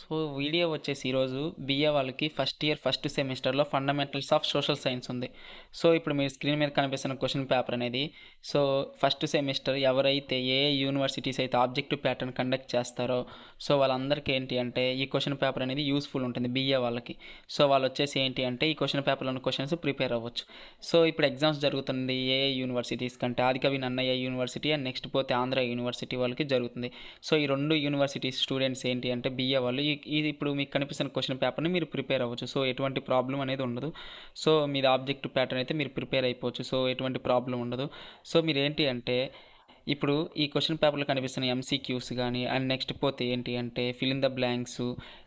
So video వచ్చేసి ఈరోజు BA వాళ్ళకి ఫస్ట్ ఇయర్ ఫస్ట్ సెమిస్టర్లో ఫండమెంటల్స్ ఆఫ్ సోషల్ సైన్స్ ఉంది. సో ఇప్పుడు మీరు స్క్రీన్ మీద కనిపిస్తున్న క్వశ్చన్ పేపర్ అనేది సో ఫస్ట్ సెమిస్టర్ ఎవరైతే ఏ యూనివర్సిటీస్ అయితే ఆబ్జెక్టివ్ ప్యాటర్న్ కండక్ట్ చేస్తారో సో వాళ్ళందరికీ ఏంటి అంటే ఈ క్వశ్చన్ పేపర్ అనేది యూస్ఫుల్ ఉంటుంది బిఏ వాళ్ళకి. సో వాళ్ళు వచ్చేసి ఏంటి అంటే ఈ క్వశ్చన్ పేపర్లో ఉన్న క్వశ్చన్స్ ప్రిపేర్ అవ్వచ్చు. సో ఇప్పుడు ఎగ్జామ్స్ జరుగుతుంది ఏ యూనివర్సిటీస్ కంటే ఆదికవి నన్నయ్య యూనివర్సిటీ అండ్ నెక్స్ట్ పోతే ఆంధ్ర యూనివర్సిటీ వాళ్ళకి జరుగుతుంది. సో ఈ రెండు యూనివర్సిటీస్ స్టూడెంట్స్ ఏంటి అంటే బిఏ వాళ్ళు ఇది ఇప్పుడు మీకు కనిపిస్తున్న క్వశ్చన్ పేపర్ని మీరు ప్రిపేర్ అవ్వచ్చు. సో ఎటువంటి ప్రాబ్లం అనేది ఉండదు. సో మీది ఆబ్జెక్టివ్ ప్యాటర్న్ అయితే మీరు ప్రిపేర్ అయిపోవచ్చు. సో ఎటువంటి ప్రాబ్లం ఉండదు. సో మీరు ఏంటి అంటే ఇప్పుడు ఈ క్వశ్చన్ పేపర్లో కనిపిస్తున్న ఎంసీక్యూస్ కానీ అండ్ నెక్స్ట్ పోతే ఏంటి అంటే ఫిల్ ఇన్ ద బ్లాంక్స్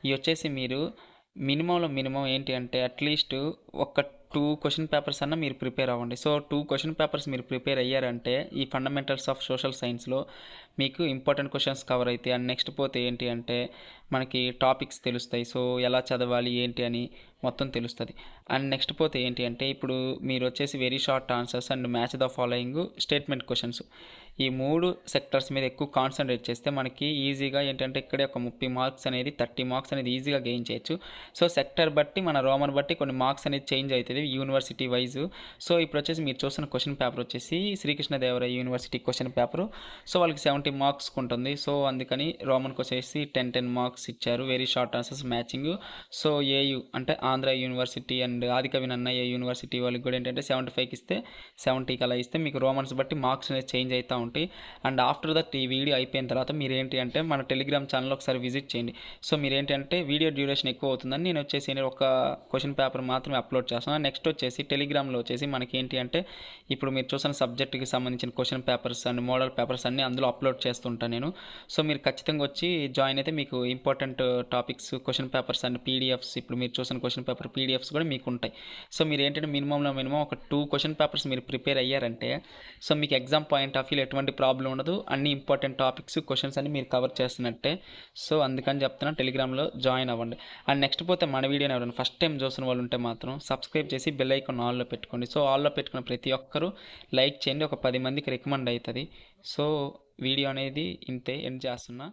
ఇవి వచ్చేసి మీరు మినిమం ఏంటి అంటే అట్లీస్ట్ ఒక 2 క్వశ్చన్ పేపర్స్ అన్న మీరు ప్రిపేర్ అవ్వండి. సో 2 క్వశ్చన్ పేపర్స్ మీరు ప్రిపేర్ అయ్యారంటే ఈ ఫండమెంటల్స్ ఆఫ్ సోషల్ సైన్స్లో మీకు ఇంపార్టెంట్ క్వశ్చన్స్ కవర్ అవుతాయి. అండ్ నెక్స్ట్ పోతే ఏంటి అంటే మనకి టాపిక్స్ తెలుస్తాయి. సో ఎలా చదవాలి ఏంటి అని మొత్తం తెలుస్తుంది. అండ్ నెక్స్ట్ పోతే ఏంటి అంటే ఇప్పుడు మీరు వచ్చేసి very short answers and match the following statement questions ఈ 3 సెక్టర్స్ మీద ఎక్కువ కాన్సన్ట్రేట్ చేస్తే మనకి ఈజీగా ఏంటంటే ఇక్కడే ఒక 30 మార్క్స్ అనేది 30 మార్క్స్ అనేది ఈజీగా గెయిన్ చేయొచ్చు. సో సెక్టర్ బట్టి మన రోమన్ బట్టి కొన్ని మార్క్స్ అనేది చేంజ్ అవుతుంది యూనివర్సిటీ వైజ్. సో ఇప్పుడు వచ్చేసి మీరు చూస్తున్న క్వశ్చన్ పేపర్ వచ్చేసి Sri Krishnadevaraya university question paper. So వాళ్ళకి 70 మార్క్స్ ఉంటుంది. సో అందుకని రోమన్కి వచ్చేసి 10 మార్క్స్ ఇచ్చారు. Very short answers matching. So AU అంటే Andhra university and Adikavi Nannaya university వాళ్ళకి కూడా ఏంటంటే 75కి ఇస్తే 70కి అలా ఇస్తే మీకు రోమన్స్ బట్టి మార్క్స్ అనేది చేంజ్ అవుతూ ఉంటాయి. అండ్ ఆఫ్టర్ దట్ ఈ వీడియో అయిపోయిన తర్వాత మీరు ఏంటి అంటే మన టెలిగ్రామ్ ఛానల్ ఒకసారి విజిట్ చేయండి. సో మీరు ఏంటి అంటే వీడియో డ్యూరేషన్ ఎక్కువ అవుతుందని నేను వచ్చేసి ఒక క్వశ్చన్ పేపర్ మాత్రమే అప్లోడ్ చేస్తాను. నెక్స్ట్ వచ్చేసి టెలిగ్రామ్లో వచ్చేసి మనకి ఏంటి అంటే ఇప్పుడు మీరు చూసిన సబ్జెక్ట్కి సంబంధించిన question papers and model papers అన్నీ అందులో అప్లోడ్ చేస్తుంటాను నేను. సో మీరు ఖచ్చితంగా వచ్చి జాయిన్ అయితే మీకు important topics question papers and PDFs ఇప్పుడు మీరు చూసిన క్వశ్చన్ పేపర్ పీడిఎఫ్స్ కూడా మీకు ఉంటాయి. సో మీరు ఏంటంటే మినిమం ఒక 2 క్వశ్చన్ పేపర్స్ మీరు ప్రిపేర్ అయ్యారంటే సో మీకు ఎగ్జామ్ పాయింట్ ఆఫ్ వ్యూలో ఎటువంటి ప్రాబ్లం ఉండదు. అన్ని ఇంపార్టెంట్ టాపిక్స్ క్వశ్చన్స్ అన్ని మీరు కవర్ చేస్తున్నట్టే. సో అందుకని చెప్తున్నా టెలిగ్రామ్లో జాయిన్ అవ్వండి. అండ్ నెక్స్ట్ పోతే మన వీడియోని ఎవరైనా ఫస్ట్ టైం చూసిన వాళ్ళు ఉంటే మాత్రం సబ్స్క్రైబ్ చేసి బెల్ ఐకాన్ ఆల్లో పెట్టుకోండి. సో ఆల్లో పెట్టుకున్న ప్రతి ఒక్కరూ లైక్ చేయండి. ఒక 10 మందికి రికమెండ్ అవుతుంది. సో వీడియో అనేది ఇంతే ఎండ్ చేస్తున్నా.